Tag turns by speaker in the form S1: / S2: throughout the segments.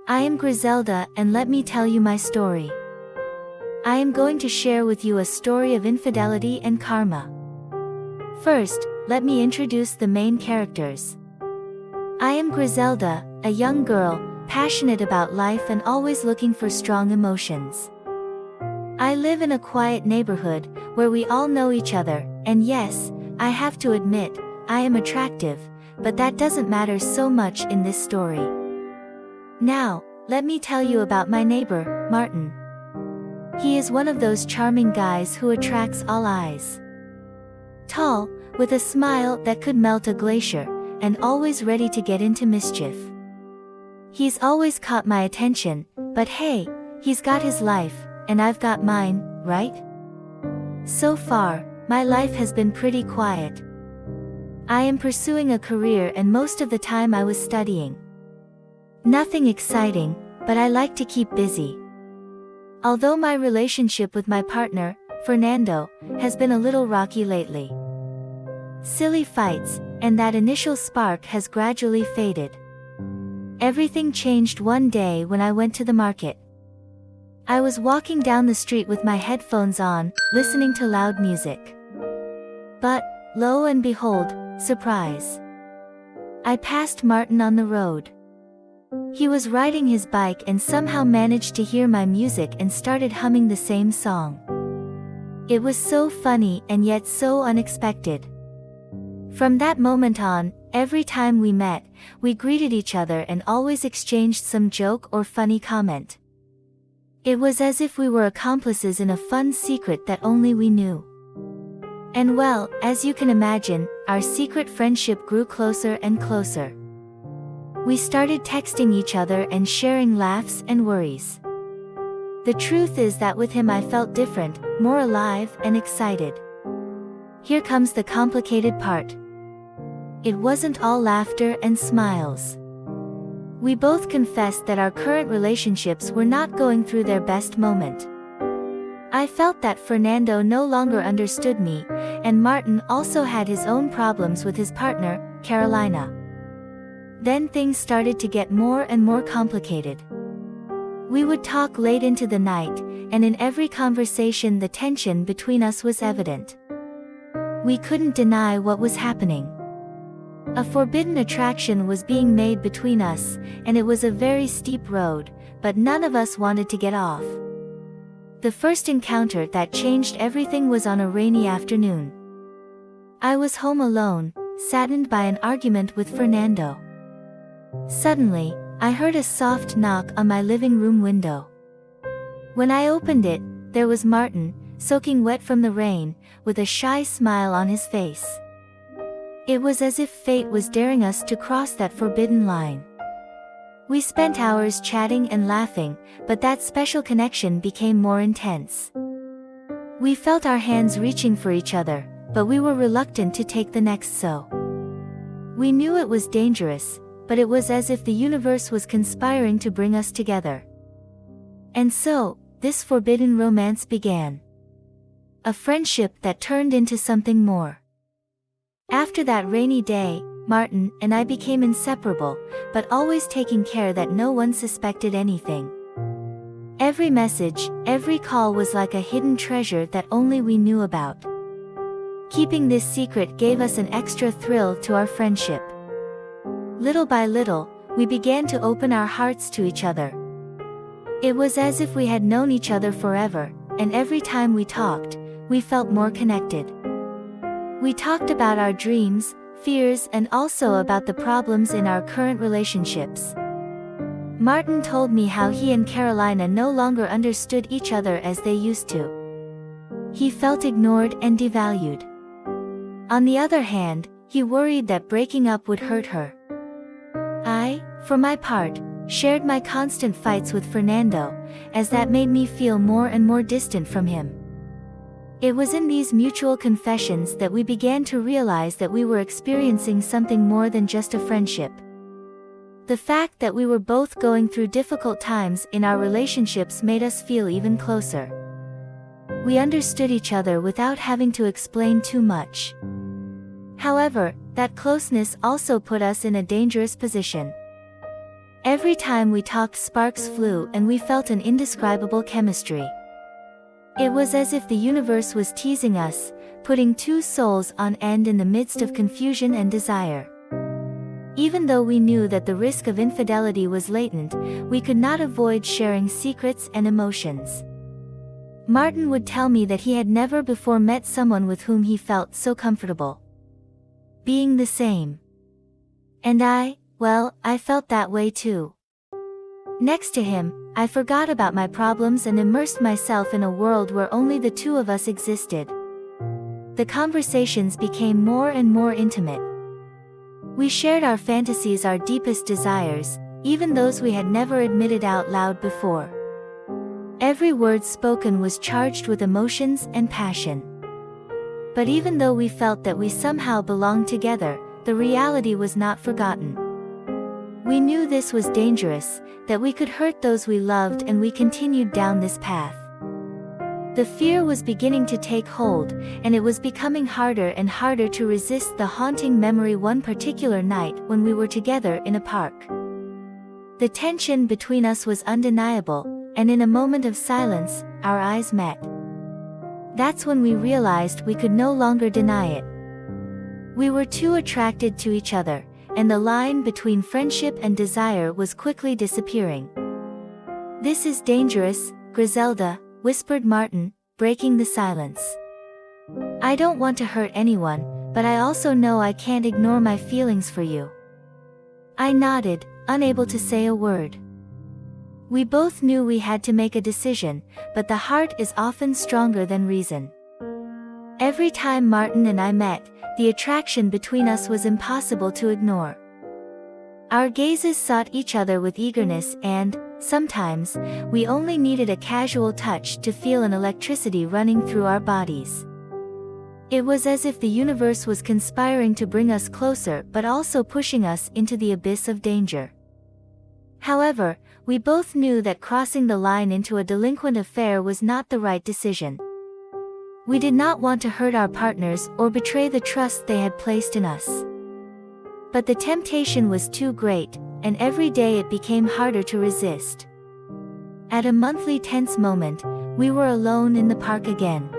S1: I am Griselda, and let me tell you my story. I am going to share with you a story of infidelity and karma. First, let me introduce the main characters. I am Griselda, a young girl, passionate about life and always looking for strong emotions. I live in a quiet neighborhood, where we all know each other, and yes, I have to admit, I am attractive, but that doesn't matter so much in this story. Now, let me tell you about my neighbor, Martin. He is one of those charming guys who attracts all eyes. Tall, with a smile that could melt a glacier, and always ready to get into mischief. He's always caught my attention, but hey, he's got his life, and I've got mine, right? So far, my life has been pretty quiet. I am pursuing a career and most of the time I was studying. Nothing exciting, but I like to keep busy. Although my relationship with my partner, Fernando, has been a little rocky lately. Silly fights, and that initial spark has gradually faded. Everything changed one day when I went to the market. I was walking down the street with my headphones on, listening to loud music. But, lo and behold, surprise! I passed Martin on the road. He was riding his bike and somehow managed to hear my music and started humming the same song. It was so funny and yet so unexpected. From that moment on, every time we met, we greeted each other and always exchanged some joke or funny comment. It was as if we were accomplices in a fun secret that only we knew. And well, as you can imagine, our secret friendship grew closer and closer. We started texting each other and sharing laughs and worries. The truth is that with him I felt different, more alive and excited. Here comes the complicated part. It wasn't all laughter and smiles. We both confessed that our current relationships were not going through their best moment. I felt that Fernando no longer understood me, and Martin also had his own problems with his partner, Carolina. Then things started to get more and more complicated. We would talk late into the night, and in every conversation the tension between us was evident. We couldn't deny what was happening. A forbidden attraction was being made between us, and it was a very steep road, but none of us wanted to get off. The first encounter that changed everything was on a rainy afternoon. I was home alone, saddened by an argument with Fernando. Suddenly, I heard a soft knock on my living room window. When I opened it, there was Martin, soaking wet from the rain, with a shy smile on his face. It was as if fate was daring us to cross that forbidden line. We spent hours chatting and laughing, but that special connection became more intense. We felt our hands reaching for each other, but we were reluctant to take the next step. We knew it was dangerous, but it was as if the universe was conspiring to bring us together. And so, this forbidden romance began. A friendship that turned into something more. After that rainy day, Martin and I became inseparable, but always taking care that no one suspected anything. Every message, every call was like a hidden treasure that only we knew about. Keeping this secret gave us an extra thrill to our friendship. Little by little, we began to open our hearts to each other. It was as if we had known each other forever, and every time we talked, we felt more connected. We talked about our dreams, fears, and also about the problems in our current relationships. Martin told me how he and Carolina no longer understood each other as they used to. He felt ignored and devalued. On the other hand, he worried that breaking up would hurt her. I, for my part, shared my constant fights with Fernando, as that made me feel more and more distant from him. It was in these mutual confessions that we began to realize that we were experiencing something more than just a friendship. The fact that we were both going through difficult times in our relationships made us feel even closer. We understood each other without having to explain too much. However, that closeness also put us in a dangerous position. Every time we talked, sparks flew and we felt an indescribable chemistry. It was as if the universe was teasing us, putting two souls on end in the midst of confusion and desire. Even though we knew that the risk of infidelity was latent, we could not avoid sharing secrets and emotions. Martin would tell me that he had never before met someone with whom he felt so comfortable being the same. And I felt that way too. Next to him, I forgot about my problems and immersed myself in a world where only the two of us existed. The conversations became more and more intimate. We shared our fantasies, our deepest desires, even those we had never admitted out loud before. Every word spoken was charged with emotions and passion. But even though we felt that we somehow belonged together, the reality was not forgotten. We knew this was dangerous, that we could hurt those we loved, and we continued down this path. The fear was beginning to take hold, and it was becoming harder and harder to resist the haunting memory one particular night when we were together in a park. The tension between us was undeniable, and in a moment of silence, our eyes met. That's when we realized we could no longer deny it. We were too attracted to each other, and the line between friendship and desire was quickly disappearing. "This is dangerous, Griselda," whispered Martin, breaking the silence. "I don't want to hurt anyone, but I also know I can't ignore my feelings for you." I nodded, unable to say a word. We both knew we had to make a decision, but the heart is often stronger than reason. Every time Martin and I met, the attraction between us was impossible to ignore. Our gazes sought each other with eagerness, and, sometimes, we only needed a casual touch to feel an electricity running through our bodies. It was as if the universe was conspiring to bring us closer but also pushing us into the abyss of danger. However, we both knew that crossing the line into a delinquent affair was not the right decision. We did not want to hurt our partners or betray the trust they had placed in us. But the temptation was too great, and every day it became harder to resist. At a monthly tense moment, we were alone in the park again.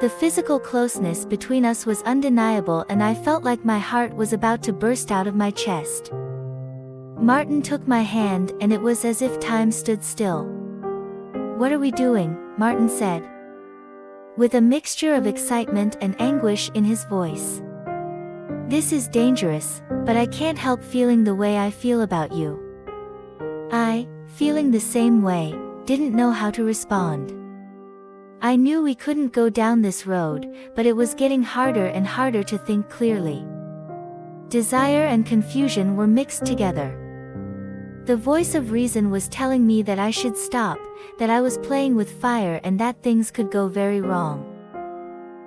S1: The physical closeness between us was undeniable, and I felt like my heart was about to burst out of my chest. Martin took my hand, and it was as if time stood still. "What are we doing?" Martin said, with a mixture of excitement and anguish in his voice. "This is dangerous, but I can't help feeling the way I feel about you." I, feeling the same way, didn't know how to respond. I knew we couldn't go down this road, but it was getting harder and harder to think clearly. Desire and confusion were mixed together. The voice of reason was telling me that I should stop, that I was playing with fire and that things could go very wrong.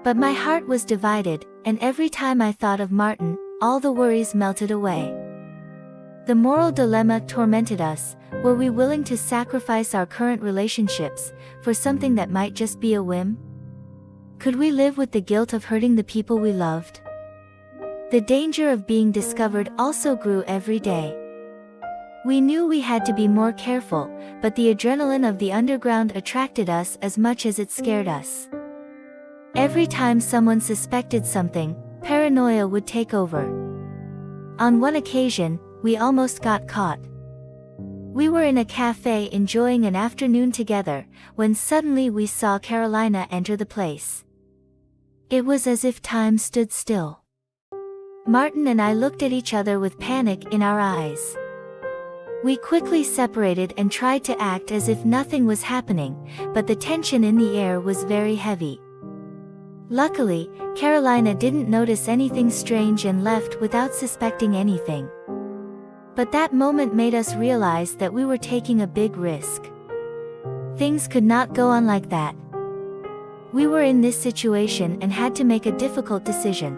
S1: But my heart was divided, and every time I thought of Martin, all the worries melted away. The moral dilemma tormented us. Were we willing to sacrifice our current relationships for something that might just be a whim? Could we live with the guilt of hurting the people we loved? The danger of being discovered also grew every day. We knew we had to be more careful, but the adrenaline of the underground attracted us as much as it scared us. Every time someone suspected something, paranoia would take over. On one occasion, we almost got caught. We were in a cafe enjoying an afternoon together, when suddenly we saw Carolina enter the place. It was as if time stood still. Martin and I looked at each other with panic in our eyes. We quickly separated and tried to act as if nothing was happening, but the tension in the air was very heavy. Luckily, Carolina didn't notice anything strange and left without suspecting anything. But that moment made us realize that we were taking a big risk. Things could not go on like that. We were in this situation and had to make a difficult decision.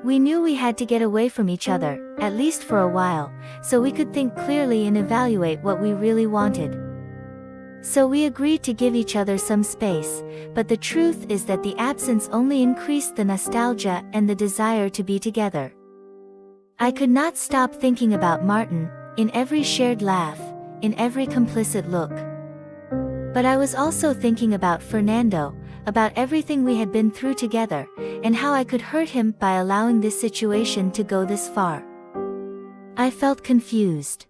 S1: We knew we had to get away from each other, at least for a while, so we could think clearly and evaluate what we really wanted. So we agreed to give each other some space, but the truth is that the absence only increased the nostalgia and the desire to be together. I could not stop thinking about Martin, in every shared laugh, in every complicit look. But I was also thinking about Fernando, about everything we had been through together, and how I could hurt him by allowing this situation to go this far. I felt confused.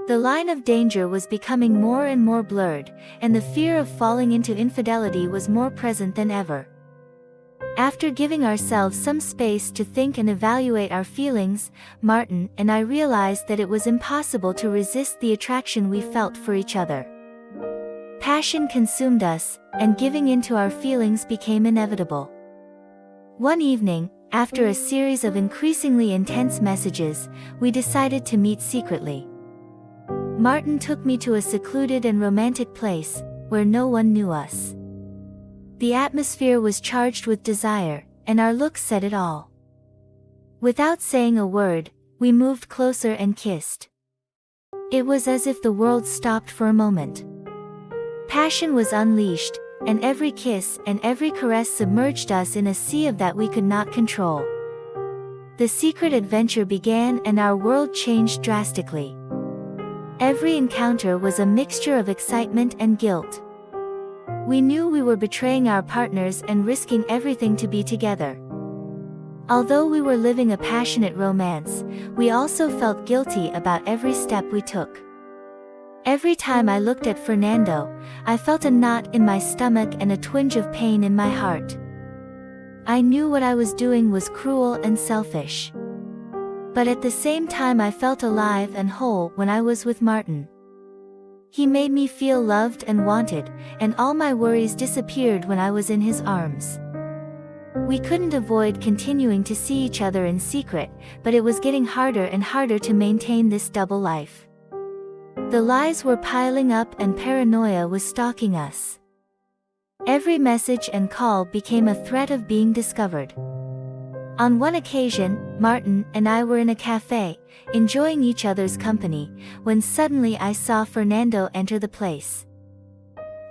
S1: The line of danger was becoming more and more blurred, and the fear of falling into infidelity was more present than ever. After giving ourselves some space to think and evaluate our feelings, Martin and I realized that it was impossible to resist the attraction we felt for each other. Passion consumed us, and giving in to our feelings became inevitable. One evening, after a series of increasingly intense messages, we decided to meet secretly. Martin took me to a secluded and romantic place, where no one knew us. The atmosphere was charged with desire, and our looks said it all. Without saying a word, we moved closer and kissed. It was as if the world stopped for a moment. Passion was unleashed, and every kiss and every caress submerged us in a sea of that we could not control. The secret adventure began and our world changed drastically. Every encounter was a mixture of excitement and guilt. We knew we were betraying our partners and risking everything to be together. Although we were living a passionate romance, we also felt guilty about every step we took. Every time I looked at Fernando, I felt a knot in my stomach and a twinge of pain in my heart. I knew what I was doing was cruel and selfish. But at the same time I felt alive and whole when I was with Martin. He made me feel loved and wanted, and all my worries disappeared when I was in his arms. We couldn't avoid continuing to see each other in secret, but it was getting harder and harder to maintain this double life. The lies were piling up and paranoia was stalking us. Every message and call became a threat of being discovered. On one occasion, Martin and I were in a cafe, enjoying each other's company, when suddenly I saw Fernando enter the place.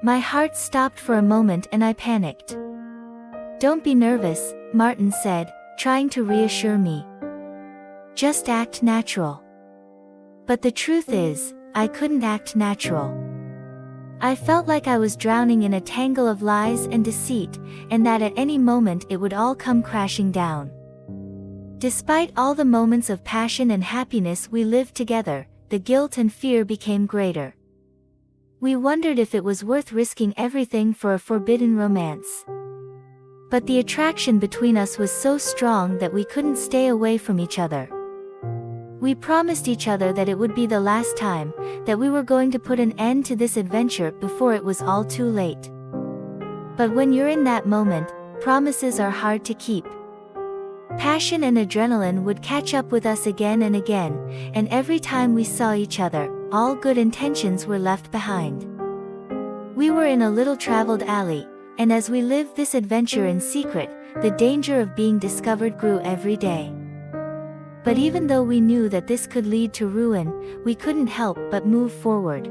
S1: My heart stopped for a moment and I panicked. "Don't be nervous," Martin said, trying to reassure me. "Just act natural." But the truth is, I couldn't act natural. I felt like I was drowning in a tangle of lies and deceit, and that at any moment it would all come crashing down. Despite all the moments of passion and happiness we lived together, the guilt and fear became greater. We wondered if it was worth risking everything for a forbidden romance. But the attraction between us was so strong that we couldn't stay away from each other. We promised each other that it would be the last time, that we were going to put an end to this adventure before it was all too late. But when you're in that moment, promises are hard to keep. Passion and adrenaline would catch up with us again and again, and every time we saw each other, all good intentions were left behind. We were in a little traveled alley, and as we lived this adventure in secret, the danger of being discovered grew every day. But even though we knew that this could lead to ruin, we couldn't help but move forward.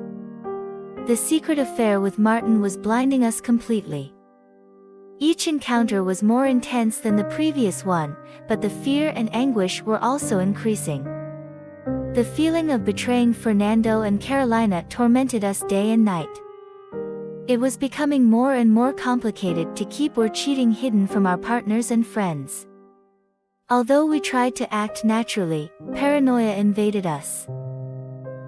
S1: The secret affair with Martin was blinding us completely. Each encounter was more intense than the previous one, but the fear and anguish were also increasing. The feeling of betraying Fernando and Carolina tormented us day and night. It was becoming more and more complicated to keep our cheating hidden from our partners and friends. Although we tried to act naturally, paranoia invaded us.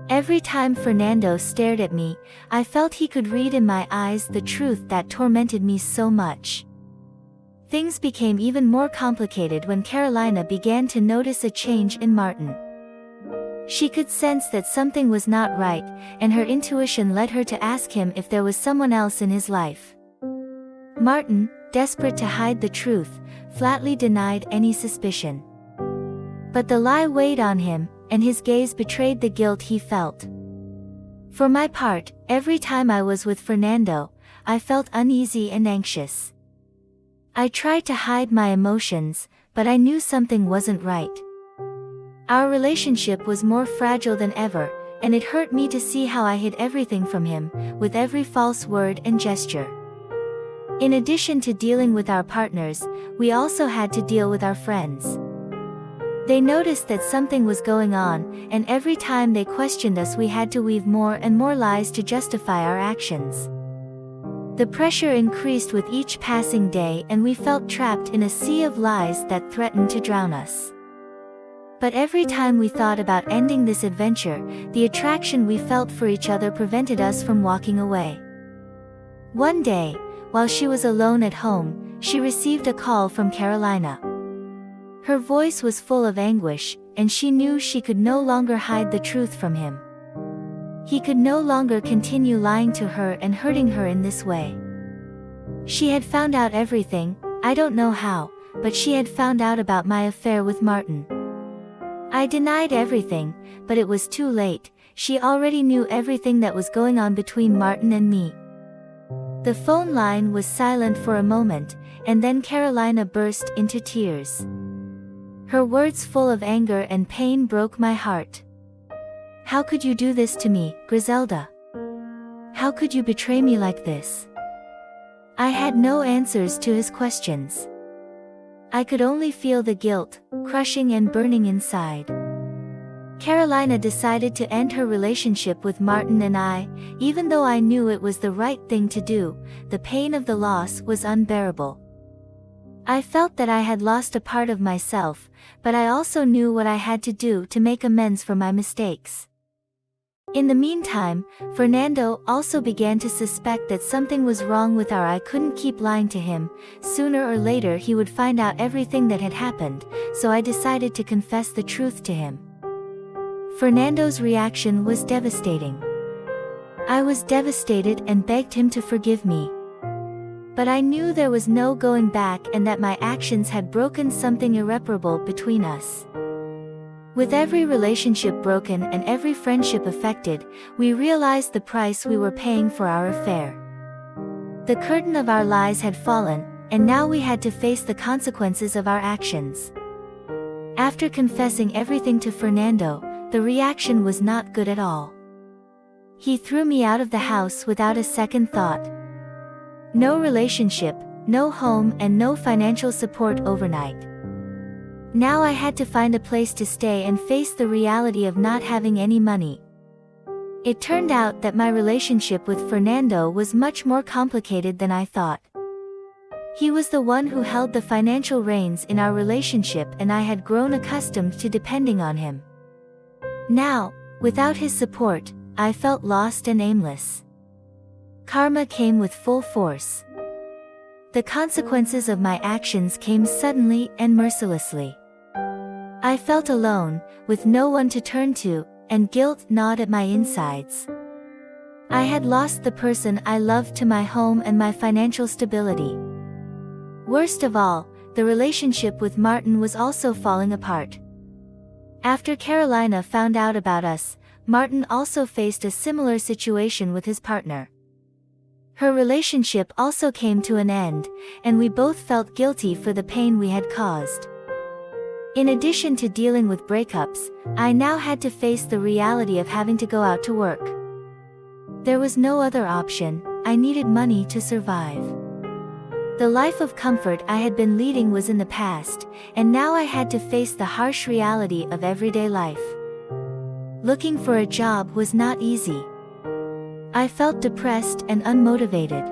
S1: Every time Fernando stared at me, I felt he could read in my eyes the truth that tormented me so much. Things became even more complicated when Carolina began to notice a change in Martin. She could sense that something was not right, and her intuition led her to ask him if there was someone else in his life. Martin, desperate to hide the truth, flatly denied any suspicion. But the lie weighed on him, and his gaze betrayed the guilt he felt. For my part, every time I was with Fernando, I felt uneasy and anxious. I tried to hide my emotions, but I knew something wasn't right. Our relationship was more fragile than ever, and it hurt me to see how I hid everything from him, with every false word and gesture. In addition to dealing with our partners, we also had to deal with our friends. They noticed that something was going on, and every time they questioned us we had to weave more and more lies to justify our actions. The pressure increased with each passing day and we felt trapped in a sea of lies that threatened to drown us. But every time we thought about ending this adventure, the attraction we felt for each other prevented us from walking away. One day, while she was alone at home, she received a call from Carolina. Her voice was full of anguish, and she knew she could no longer hide the truth from him. He could no longer continue lying to her and hurting her in this way. She had found out everything, I don't know how, but she had found out about my affair with Martin. I denied everything, but it was too late. She already knew everything that was going on between Martin and me. The phone line was silent for a moment, and then Carolina burst into tears. Her words full of anger and pain broke my heart. "How could you do this to me, Griselda? How could you betray me like this?" I had no answers to his questions. I could only feel the guilt, crushing and burning inside. Carolina decided to end her relationship with Martin and I, even though I knew it was the right thing to do. The pain of the loss was unbearable. I felt that I had lost a part of myself, but I also knew what I had to do to make amends for my mistakes. In the meantime, Fernando also began to suspect that something was wrong with our I couldn't keep lying to him. Sooner or later he would find out everything that had happened, so I decided to confess the truth to him. Fernando's reaction was devastating. I was devastated and begged him to forgive me. But I knew there was no going back and that my actions had broken something irreparable between us. With every relationship broken and every friendship affected, we realized the price we were paying for our affair. The curtain of our lies had fallen, and now we had to face the consequences of our actions. After confessing everything to Fernando, the reaction was not good at all. He threw me out of the house without a second thought. No relationship, no home, and no financial support overnight. Now I had to find a place to stay and face the reality of not having any money. It turned out that my relationship with Fernando was much more complicated than I thought. He was the one who held the financial reins in our relationship and I had grown accustomed to depending on him. Now, without his support, I felt lost and aimless. Karma came with full force. The consequences of my actions came suddenly and mercilessly. I felt alone, with no one to turn to, and guilt gnawed at my insides. I had lost the person I loved to my home and my financial stability. Worst of all, the relationship with Martin was also falling apart. After Carolina found out about us, Martin also faced a similar situation with his partner. Her relationship also came to an end, and we both felt guilty for the pain we had caused. In addition to dealing with breakups, I now had to face the reality of having to go out to work. There was no other option, I needed money to survive. The life of comfort I had been leading was in the past, and now I had to face the harsh reality of everyday life. Looking for a job was not easy. I felt depressed and unmotivated.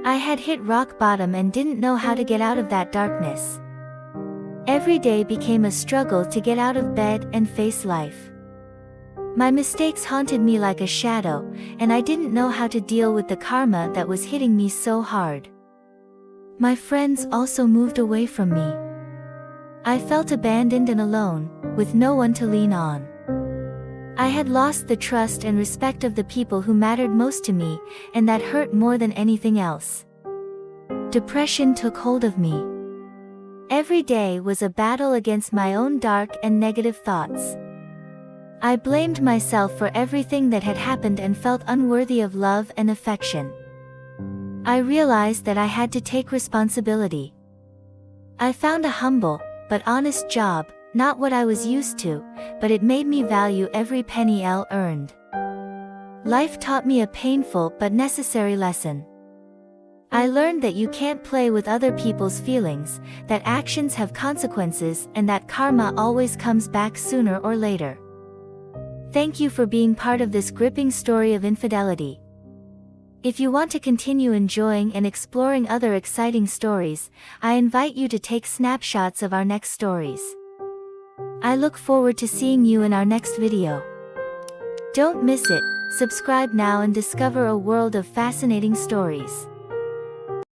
S1: I had hit rock bottom and didn't know how to get out of that darkness. Every day became a struggle to get out of bed and face life. My mistakes haunted me like a shadow, and I didn't know how to deal with the karma that was hitting me so hard. My friends also moved away from me. I felt abandoned and alone, with no one to lean on. I had lost the trust and respect of the people who mattered most to me, and that hurt more than anything else. Depression took hold of me. Every day was a battle against my own dark and negative thoughts. I blamed myself for everything that had happened and felt unworthy of love and affection. I realized that I had to take responsibility. I found a humble, but honest job, not what I was used to, but it made me value every penny I earned. Life taught me a painful but necessary lesson. I learned that you can't play with other people's feelings, that actions have consequences, and that karma always comes back sooner or later. Thank you for being part of this gripping story of infidelity. If you want to continue enjoying and exploring other exciting stories, I invite you to take snapshots of our next stories. I look forward to seeing you in our next video. Don't miss it, subscribe now and discover a world of fascinating stories.